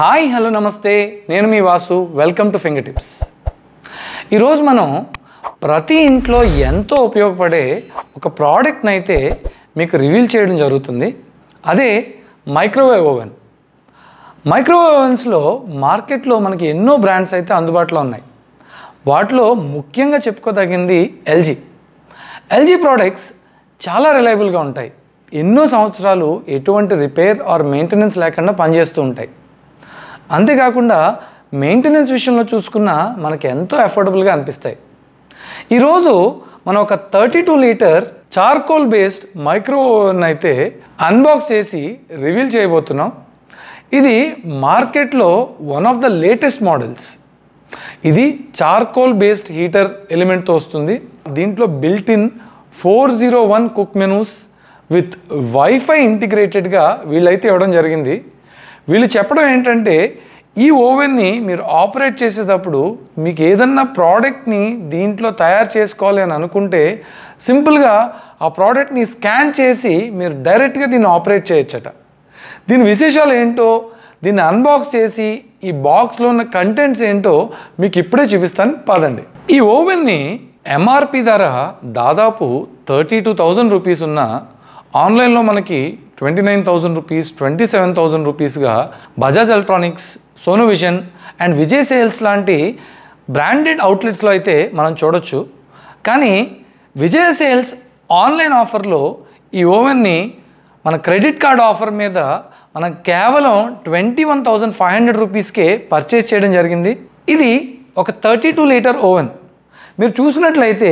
Hi hello నమస్తే నేను మీ Vasu welcome to finger tips. ఈరోజు మనం ప్రతి ఇంట్లో ఎంతో ఉపయోగపడే ఒక ప్రోడక్ట్ని అయితే మీకు రివీల్ చేయడం జరుగుతుంది. అదే మైక్రోవేవ్ ఓవెన్. మైక్రోవేవ్ ఓవెన్స్లో మార్కెట్లో మనకి ఎన్నో బ్రాండ్స్ అయితే అందుబాటులో ఉన్నాయి. వాటిలో ముఖ్యంగా చెప్పుకోదగింది ఎల్జీ ప్రోడక్ట్స్ చాలా రిలయబుల్గా ఉంటాయి. ఎన్నో సంవత్సరాలు ఎటువంటి రిపేర్ ఆర్ మెయింటెనెన్స్ లేకుండా పనిచేస్తూ ఉంటాయి. అంతేకాకుండా మెయింటెనెన్స్ విషయంలో చూసుకున్నా మనకి ఎంతో అఫోర్డబుల్గా అనిపిస్తాయి. ఈరోజు మనం ఒక 32 litre charcoal based micro oven అయితే అన్బాక్స్ చేసి రివీల్ చేయబోతున్నాం. ఇది మార్కెట్లో one of the latest models. ఇది చార్కోల్ బేస్డ్ హీటర్ ఎలిమెంట్తో వస్తుంది. దీంట్లో built in 401 cook menus with wifi ఇంటిగ్రేటెడ్గా వీళ్ళైతే ఇవ్వడం జరిగింది. వీళ్ళు చెప్పడం ఏంటంటే ఈ ఓవెన్ని మీరు ఆపరేట్ చేసేటప్పుడు మీకు ఏదన్నా ప్రోడక్ట్ని దీంట్లో తయారు చేసుకోవాలి అని అనుకుంటే సింపుల్గా ఆ ప్రోడక్ట్ని స్కాన్ చేసి మీరు డైరెక్ట్గా దీన్ని ఆపరేట్ చేయొచ్చట. దీని విశేషాలు ఏంటో, దీన్ని అన్బాక్స్ చేసి ఈ బాక్స్లో ఉన్న కంటెంట్స్ ఏంటో మీకు ఇప్పుడే చూపిస్తాను, పదండి. ఈ ఓవెన్ని ఎంఆర్పి ధర దాదాపు 32,000 రూపీస్ ఉన్న ఆన్లైన్లో మనకి 29,000 రూపీస్, 27,000 రూపీస్గా Bajaj Electronics, Sonu Vision and Vijay Sales లాంటి బ్రాండెడ్ అవుట్లెట్స్లో అయితే మనం చూడొచ్చు. కానీ విజయ్ సేల్స్ ఆన్లైన్ ఆఫర్లో ఈ ఓవెన్ని మన క్రెడిట్ కార్డ్ ఆఫర్ మీద మనం కేవలం 21,500 రూపీస్కే పర్చేస్ చేయడం జరిగింది. ఇది ఒక 32 లీటర్ ఓవెన్. మీరు చూసినట్లయితే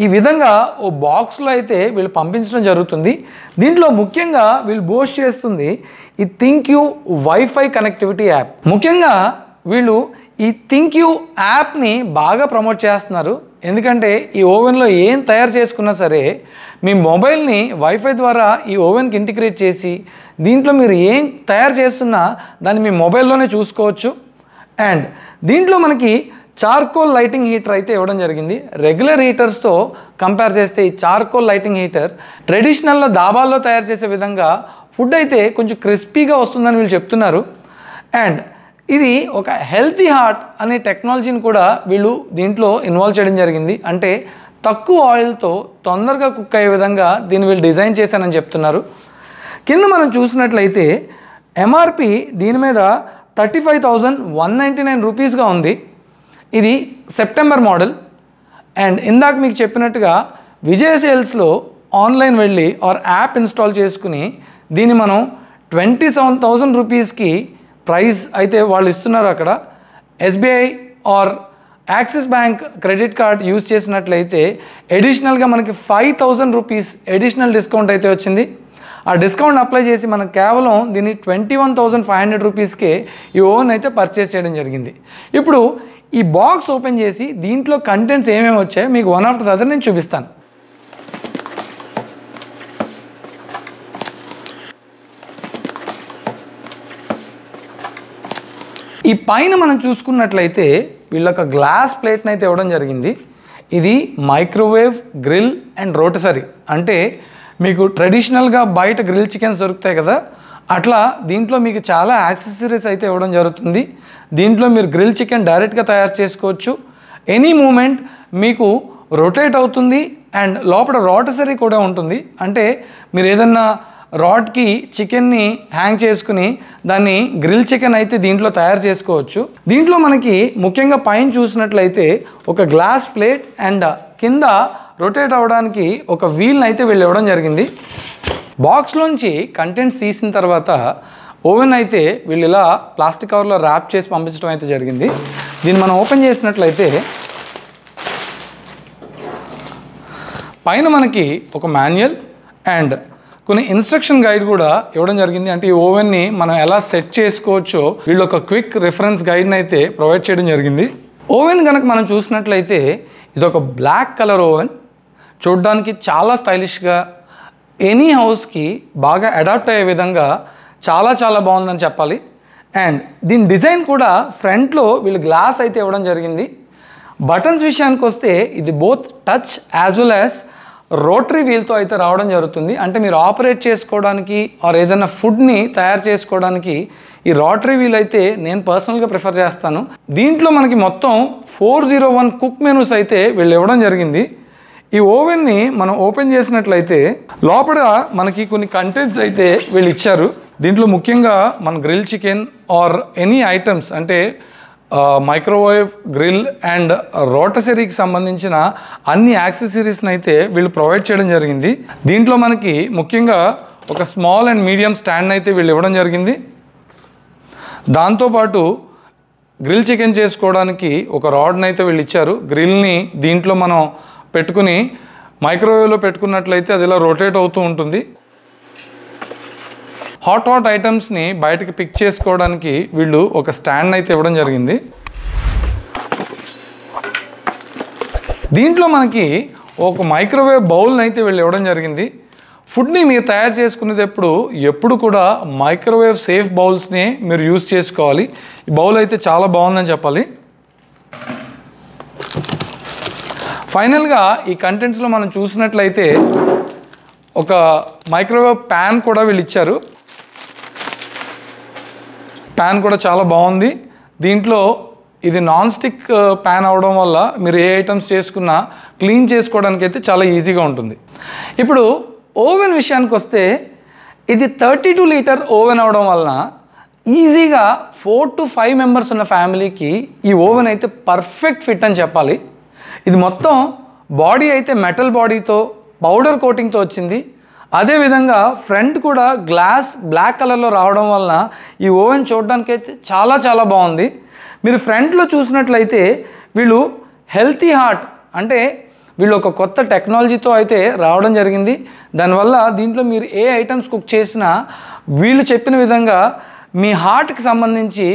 ఈ విధంగా ఓ బాక్స్లో అయితే వీళ్ళు పంపించడం జరుగుతుంది. దీంట్లో ముఖ్యంగా వీళ్ళు బోస్ట్ చేస్తుంది ఈ థింక్యూ వైఫై కనెక్టివిటీ యాప్. ముఖ్యంగా వీళ్ళు ఈ థింక్యూ యాప్ని బాగా ప్రమోట్ చేస్తున్నారు. ఎందుకంటే ఈ ఓవెన్లో ఏం తయారు చేసుకున్నా సరే మీ మొబైల్ని వైఫై ద్వారా ఈ ఓవెన్కి ఇంటిగ్రేట్ చేసి దీంట్లో మీరు ఏం తయారు చేస్తున్నా దాన్ని మీ మొబైల్లోనే చూసుకోవచ్చు. అండ్ దీంట్లో మనకి చార్కోల్ లైటింగ్ హీటర్ అయితే ఇవ్వడం జరిగింది. రెగ్యులర్ హీటర్స్తో కంపేర్ చేస్తే ఈ చార్కోల్ లైటింగ్ హీటర్ ట్రెడిషనల్లో దాబాల్లో తయారు చేసే విధంగా ఫుడ్ అయితే కొంచెం క్రిస్పీగా వస్తుందని వీళ్ళు చెప్తున్నారు. అండ్ ఇది ఒక హెల్తీ హార్ట్ అనే టెక్నాలజీని కూడా వీళ్ళు దీంట్లో ఇన్వాల్వ్ చేయడం జరిగింది. అంటే తక్కువ ఆయిల్తో తొందరగా కుక్ అయ్యే విధంగా దీన్ని వీళ్ళు డిజైన్ చేశానని చెప్తున్నారు. కింద మనం చూసినట్లయితే ఎంఆర్పి దీని మీద 35,199 రూపీస్గా ఉంది. ఇది సెప్టెంబర్ మోడల్. అండ్ ఇందాక మీకు చెప్పినట్టుగా విజయ్ సేల్స్లో ఆన్లైన్ వెళ్ళి ఆర్ యాప్ ఇన్స్టాల్ చేసుకుని దీన్ని మనం 27,000 రూపీస్కి ప్రైస్ అయితే వాళ్ళు ఇస్తున్నారు. అక్కడ SBI or Axis bank credit card use చేసినట్లయితే ఎడిషనల్గా మనకి 5,000 రూపీస్ ఎడిషనల్ డిస్కౌంట్ అయితే వచ్చింది. ఆ డిస్కౌంట్ అప్లై చేసి మనం కేవలం దీన్ని 21,500 రూపీస్కే ఈ ఓవెన్ అయితే పర్చేస్ చేయడం జరిగింది. ఇప్పుడు ఈ బాక్స్ ఓపెన్ చేసి దీంట్లో కంటెంట్స్ ఏమేమి వచ్చాయో మీకు వన్ ఆఫ్టర్ ద అదర్ నేను చూపిస్తాను. ఈ పైన మనం చూసుకున్నట్లయితే వీళ్ళొక గ్లాస్ ప్లేట్ని అయితే ఇవ్వడం జరిగింది. ఇది మైక్రోవేవ్, గ్రిల్ అండ్ రోటిసరీ. అంటే మీకు ట్రెడిషనల్గా బయట గ్రిల్ చికెన్స్ దొరుకుతాయి కదా, అట్లా దీంట్లో మీకు చాలా యాక్సెసరీస్ అయితే ఇవ్వడం జరుగుతుంది. దీంట్లో మీరు గ్రిల్ చికెన్ డైరెక్ట్గా తయారు చేసుకోవచ్చు. ఎనీ మూమెంట్ మీకు రొటేట్ అవుతుంది. అండ్ లోపల రోటిసరీ కూడా ఉంటుంది. అంటే మీరు ఏదన్నా రాడ్కి చికెన్ని హ్యాంగ్ చేసుకుని దాన్ని గ్రిల్ చికెన్ అయితే దీంట్లో తయారు చేసుకోవచ్చు. దీంట్లో మనకి ముఖ్యంగా పైన చూసినట్లయితే ఒక గ్లాస్ ప్లేట్ అండ్ కింద రొటేట్ అవ్వడానికి ఒక వీల్ని అయితే వీళ్ళు ఇవ్వడం జరిగింది. బాక్స్లోంచి కంటెంట్స్ తీసిన తర్వాత ఓవెన్ అయితే వీళ్ళు ఇలా ప్లాస్టిక్ కవర్లో ర్యాప్ చేసి పంపించడం అయితే జరిగింది. దీన్ని మనం ఓపెన్ చేసినట్లయితే పైన మనకి ఒక మాన్యువల్ అండ్ కొన్ని ఇన్స్ట్రక్షన్ గైడ్ కూడా ఇవ్వడం జరిగింది. అంటే ఈ ఓవెన్ని మనం ఎలా సెట్ చేసుకోవచ్చో వీళ్ళు ఒక క్విక్ రిఫరెన్స్ గైడ్ని అయితే ప్రొవైడ్ చేయడం జరిగింది. ఓవెన్ కనుక మనం చూసినట్లయితే ఇది ఒక బ్లాక్ కలర్ ఓవెన్. చూడడానికి చాలా స్టైలిష్గా ఎనీ హౌస్కి బాగా అడాప్ట్ అయ్యే విధంగా చాలా బాగుందని చెప్పాలి. అండ్ దీని డిజైన్ కూడా ఫ్రంట్లో వీళ్ళు గ్లాస్ అయితే ఇవ్వడం జరిగింది. బటన్స్ విషయానికి వస్తే ఇది both touch as well as rotary వీల్తో అయితే రావడం జరుగుతుంది. అంటే మీరు ఆపరేట్ చేసుకోవడానికి ఆర్ ఏదైనా ఫుడ్ని తయారు చేసుకోవడానికి ఈ రోటరీ వీల్ అయితే నేను పర్సనల్గా ప్రిఫర్ చేస్తాను. దీంట్లో మనకి మొత్తం 401 కుక్ మెనూస్ అయితే వీళ్ళు ఇవ్వడం జరిగింది. ఈ ఓవెన్ని మనం ఓపెన్ చేసినట్లయితే లోపల మనకి కొన్ని కంటెంట్స్ అయితే వీళ్ళు ఇచ్చారు. దీంట్లో ముఖ్యంగా మన grill chicken or any items అంటే మైక్రోవేవ్, గ్రిల్ అండ్ రోటసరీకి సంబంధించిన అన్ని యాక్సెసరీస్ని అయితే వీళ్ళు ప్రొవైడ్ చేయడం జరిగింది. దీంట్లో మనకి ముఖ్యంగా ఒక స్మాల్ అండ్ మీడియం స్టాండ్ అయితే వీళ్ళు ఇవ్వడం జరిగింది. దాంతోపాటు గ్రిల్ చికెన్ చేసుకోవడానికి ఒక రాడ్ని అయితే వీళ్ళు ఇచ్చారు. గ్రిల్ని దీంట్లో మనం పెట్టుకుని మైక్రోవేవ్లో పెట్టుకున్నట్లయితే అది ఇలా రొటేట్ అవుతూ ఉంటుంది. హాట్ ఐటమ్స్ని బయటకి పిక్ చేసుకోవడానికి వీళ్ళు ఒక స్టాండ్ అయితే ఇవ్వడం జరిగింది. దీంట్లో మనకి ఒక మైక్రోవేవ్ బౌల్ని అయితే వీళ్ళు ఇవ్వడం జరిగింది. ఫుడ్ని మీరు తయారు చేసుకునేటప్పుడు ఎప్పుడు కూడా మైక్రోవేవ్ సేఫ్ బౌల్స్ని మీరు యూజ్ చేసుకోవాలి. ఈ బౌల్ అయితే చాలా బాగుందని చెప్పాలి. ఫైనల్గా ఈ కంటెంట్స్లో మనం చూసినట్లయితే ఒక మైక్రోవేవ్ ప్యాన్ కూడా వీళ్ళు ఇచ్చారు. ప్యాన్ కూడా చాలా బాగుంది. దీంట్లో ఇది నాన్ స్టిక్ ప్యాన్ అవడం వల్ల మీరు ఏ ఐటమ్స్ చేసుకున్నా క్లీన్ చేసుకోవడానికి అయితే చాలా ఈజీగా ఉంటుంది. ఇప్పుడు ఓవెన్ విషయానికి వస్తే ఇది 32 లీటర్ ఓవెన్ అవడం వలన ఈజీగా 4 to 5 మెంబర్స్ ఉన్న ఫ్యామిలీకి ఈ ఓవెన్ అయితే పర్ఫెక్ట్ ఫిట్ అని చెప్పాలి. ఇది మొత్తం బాడీ అయితే మెటల్ బాడీతో పౌడర్ కోటింగ్తో వచ్చింది. అదేవిధంగా ఫ్రంట్ కూడా గ్లాస్ బ్లాక్ కలర్లో రావడం వలన ఈ ఓవెన్ చూడడానికి అయితే చాలా చాలా బాగుంది. మీరు ఫ్రంట్లో చూసినట్లయితే వీళ్ళు హెల్తీ హార్ట్ అంటే వీళ్ళు ఒక కొత్త టెక్నాలజీతో అయితే రావడం జరిగింది. దానివల్ల దీంట్లో మీరు ఏ ఐటమ్స్ కుక్ చేసినా వీళ్ళు చెప్పిన విధంగా మీ హార్ట్కి సంబంధించి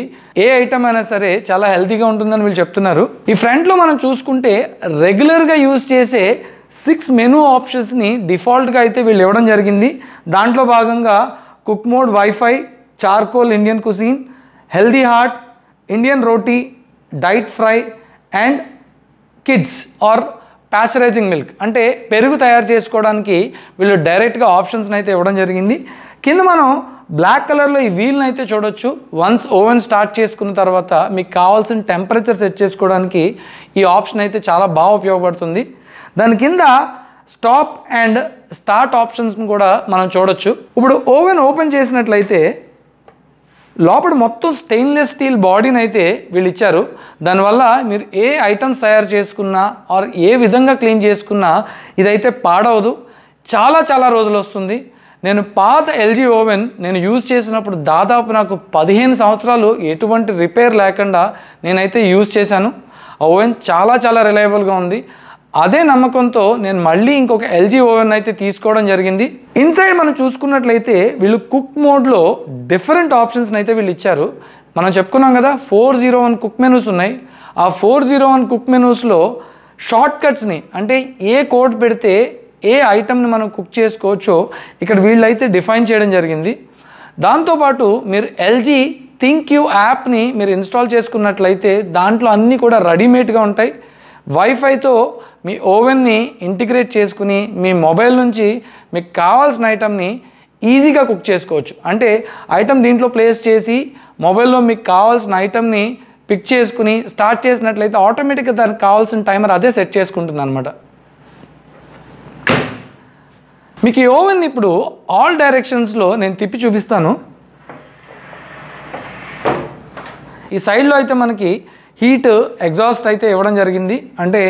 ఏ ఐటమ్ అయినా సరే చాలా హెల్తీగా ఉంటుందని వీళ్ళు చెప్తున్నారు. ఈ ఫ్రంట్లో మనం చూసుకుంటే రెగ్యులర్గా యూజ్ చేసే 6 మెనూ ఆప్షన్స్ని డిఫాల్ట్గా అయితే వీళ్ళు ఇవ్వడం జరిగింది. దాంట్లో భాగంగా cook mode, wifi, charcoal Indian cuisine, healthy heart, Indian roti, diet fry and kids or pasteurising milk అంటే పెరుగు తయారు చేసుకోవడానికి వీళ్ళు డైరెక్ట్గా ఆప్షన్స్ని అయితే ఇవ్వడం జరిగింది. కింద మనం బ్లాక్ కలర్లో ఈ వీల్ని అయితే చూడొచ్చు. వన్స్ ఓవెన్ స్టార్ట్ చేసుకున్న తర్వాత మీకు కావాల్సిన టెంపరేచర్ సెట్ చేసుకోవడానికి ఈ ఆప్షన్ అయితే చాలా బాగా ఉపయోగపడుతుంది. దాని కింద స్టాప్ అండ్ స్టార్ట్ ఆప్షన్స్ని కూడా మనం చూడొచ్చు. ఇప్పుడు ఓవెన్ ఓపెన్ చేసినట్లయితే లోపల మొత్తం స్టెయిన్లెస్ స్టీల్ బాడీని అయితే వీళ్ళు ఇచ్చారు. దానివల్ల మీరు ఏ ఐటమ్స్ తయారు చేసుకున్నా ఆర్ ఏ విధంగా క్లీన్ చేసుకున్నా ఇదైతే పాడవదు, చాలా చాలా రోజులు వస్తుంది. నేను పాత ఎల్జీ ఓవెన్ నేను యూజ్ చేసినప్పుడు దాదాపు నాకు 15 సంవత్సరాలు ఎటువంటి రిపేర్ లేకుండా నేనైతే యూజ్ చేశాను. ఆ ఓవెన్ చాలా చాలా రిలయబుల్గా ఉంది. అదే నమ్మకంతో నేను మళ్ళీ ఇంకొక ఎల్జీ ఓవెన్ అయితే తీసుకోవడం జరిగింది. ఇన్సైడ్ మనం చూసుకున్నట్లయితే వీళ్ళు కుక్ మోడ్లో డిఫరెంట్ ఆప్షన్స్ని అయితే వీళ్ళు ఇచ్చారు. మనం చెప్పుకున్నాం కదా 401 కుక్ మెనూస్ ఉన్నాయి. ఆ 401 కుక్ మెనూస్లో షార్ట్ కట్స్ని అంటే ఏ కోడ్ పెడితే ఏ ఐటమ్ని మనం కుక్ చేసుకోవచ్చో ఇక్కడ వీళ్ళైతే డిఫైన్ చేయడం జరిగింది. దాంతోపాటు మీరు ఎల్జీ థింక్యూ యాప్ని మీరు ఇన్స్టాల్ చేసుకున్నట్లయితే దాంట్లో అన్నీ కూడా రెడీమేడ్గా ఉంటాయి. వైఫైతో మీ ఓవెన్ని ఇంటిగ్రేట్ చేసుకుని మీ మొబైల్ నుంచి మీకు కావాల్సిన ఐటమ్ని ఈజీగా కుక్ చేసుకోవచ్చు. అంటే ఐటమ్ దీంట్లో ప్లేస్ చేసి మొబైల్లో మీకు కావాల్సిన ఐటమ్ని పిక్ చేసుకుని స్టార్ట్ చేసినట్లయితే ఆటోమేటిక్గా దానికి కావాల్సిన టైమర్ అదే సెట్ చేసుకుంటుంది అనమాట. మీకు ఈ ఓవెన్ ఇప్పుడు ఆల్ డైరెక్షన్స్లో నేను తిప్పి చూపిస్తాను. ఈ సైడ్లో అయితే మనకి హీట్ ఎగ్జాస్ట్ అయితే ఇవ్వడం జరిగింది. అంటే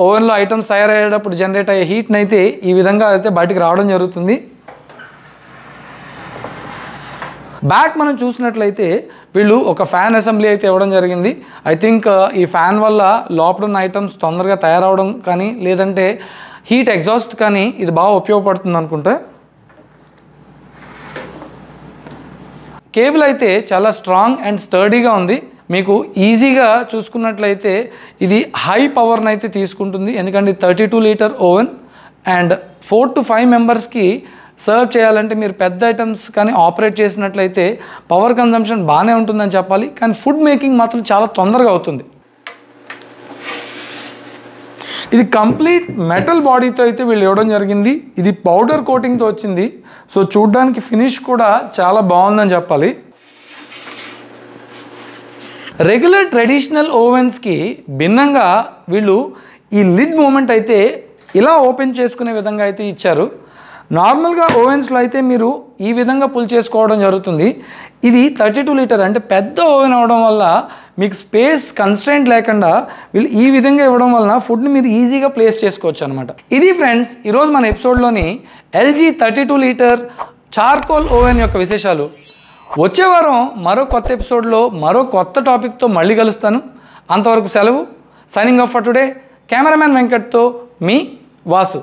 ఓవెన్లో ఐటమ్స్ తయారయ్యేటప్పుడు జనరేట్ అయ్యే హీట్ని అయితే ఈ విధంగా అయితే బయటికి రావడం జరుగుతుంది. బ్యాక్ మనం చూసినట్లయితే వీళ్ళు ఒక ఫ్యాన్ అసెంబ్లీ అయితే ఇవ్వడం జరిగింది. ఐ థింక్ ఈ ఫ్యాన్ వల్ల లోపల ఉన్న ఐటమ్స్ తొందరగా తయారవడం కానీ లేదంటే హీట్ ఎగ్జాస్ట్ కానీ ఇది బాగా ఉపయోగపడుతుంది అనుకుంటా. కేబుల్ అయితే చాలా స్ట్రాంగ్ అండ్ స్టర్డీగా ఉంది. మీకు ఈజీగా చూసుకున్నట్లయితే ఇది హై పవర్ని అయితే తీసుకుంటుంది. ఎందుకంటే 32 లీటర్ ఓవెన్ అండ్ 4 to 5 మెంబర్స్కి సర్వ్ చేయాలంటే మీరు పెద్ద ఐటమ్స్ కానీ ఆపరేట్ చేసినట్లయితే పవర్ కన్జంప్షన్ బాగానే ఉంటుందని చెప్పాలి. కానీ ఫుడ్ మేకింగ్ మాత్రం చాలా తొందరగా అవుతుంది. ఇది కంప్లీట్ మెటల్ బాడీతో అయితే వీళ్ళు ఇవ్వడం జరిగింది. ఇది పౌడర్ కోటింగ్తో వచ్చింది. సో చూడ్డానికి ఫినిష్ కూడా చాలా బాగుందని చెప్పాలి. రెగ్యులర్ ట్రెడిషనల్ ఓవెన్స్కి భిన్నంగా వీళ్ళు ఈ లిడ్ మూమెంట్ అయితే ఇలా ఓపెన్ చేసుకునే విధంగా అయితే ఇచ్చారు. నార్మల్గా ఓవెన్స్లో అయితే మీరు ఈ విధంగా పుల్ చేసుకోవడం జరుగుతుంది. ఇది 32 లీటర్ అంటే పెద్ద ఓవెన్ అవ్వడం వల్ల మీకు స్పేస్ కన్స్ట్రెంట్ లేకుండా వీళ్ళు ఈ విధంగా ఇవ్వడం వలన ఫుడ్ని మీరు ఈజీగా ప్లేస్ చేసుకోవచ్చు అనమాట. ఇది ఫ్రెండ్స్ ఈరోజు మన ఎపిసోడ్లోని LG 32 లీటర్ చార్కోల్ ఓవెన్ యొక్క విశేషాలు. వచ్చే వారం మరో కొత్త ఎపిసోడ్లో మరో కొత్త టాపిక్తో మళ్ళీ కలుస్తాను. అంతవరకు సెలవు. Signing off for today. Cameraman వెంకట్తో మీ వాసు.